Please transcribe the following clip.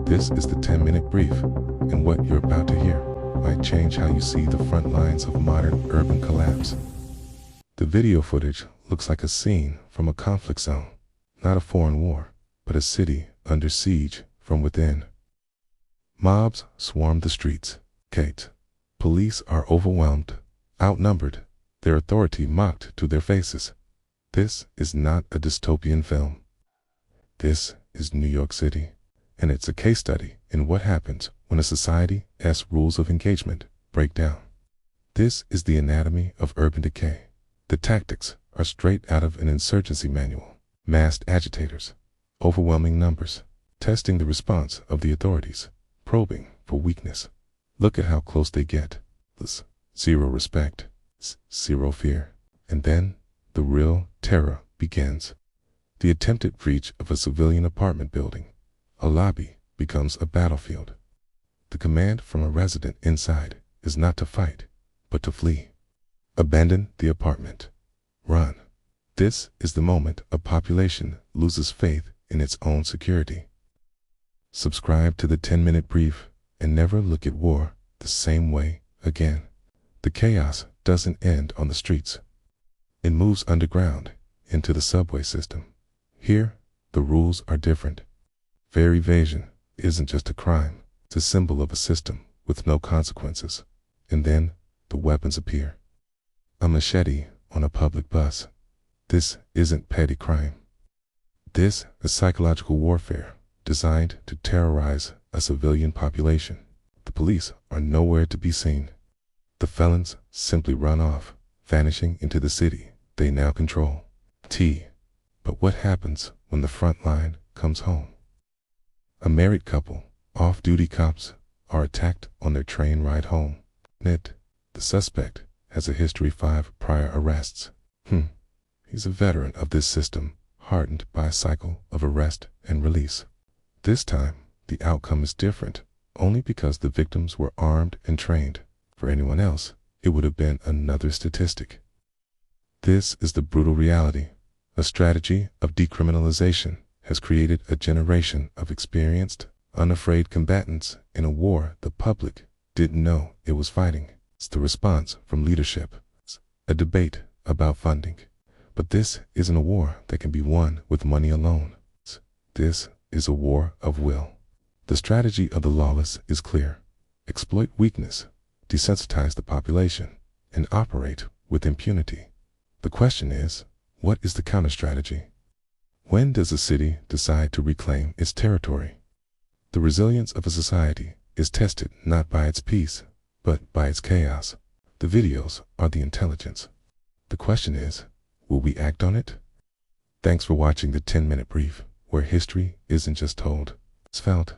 This is the 10-minute brief, and what you're about to hear might change how you see the front lines of modern urban collapse. The video footage looks like a scene from a conflict zone, not a foreign war, but a city under siege from within. Mobs swarm the streets. Police are overwhelmed, outnumbered, their authority mocked to their faces. This is not a dystopian film. This is New York City, and it's a case study in what happens when a society's rules of engagement break down. This is the anatomy of urban decay. The tactics are straight out of an insurgency manual. Masked agitators, overwhelming numbers, testing the response of the authorities, probing for weakness. Look at how close they get. Zero respect, zero fear. And then the real terror begins. The attempted breach of a civilian apartment building. A lobby becomes a battlefield. The command from a resident inside is not to fight, but to flee. Abandon the apartment. Run. This is the moment a population loses faith in its own security. Subscribe to the 10-minute brief and never look at war the same way again. The chaos doesn't end on the streets. It moves underground into the subway system. Here, the rules are different. Fare evasion isn't just a crime, it's a symbol of a system with no consequences. And then the weapons appear. A machete on a public bus. This isn't petty crime. This is psychological warfare designed to terrorize a civilian population. The police are nowhere to be seen. The felons simply run off, vanishing into the city they now control. But what happens when the front line comes home? A married couple, off-duty cops, are attacked on their train ride home. The suspect has a history of 5 prior arrests. He's a veteran of this system, hardened by a cycle of arrest and release. This time, the outcome is different, only because the victims were armed and trained. For anyone else, it would have been another statistic. This is the brutal reality. A strategy of decriminalization has created a generation of experienced, unafraid combatants in a war the public didn't know it was fighting. It's the response from leadership. It's a debate about funding. But this isn't a war that can be won with money alone. This is a war of will. The strategy of the lawless is clear. Exploit weakness, desensitize the population, and operate with impunity. The question is, what is the counter-strategy? When does a city decide to reclaim its territory? The resilience of a society is tested not by its peace, but by its chaos. The videos are the intelligence. The question is, will we act on it? Thanks for watching the 10-minute brief, where history isn't just told, it's felt.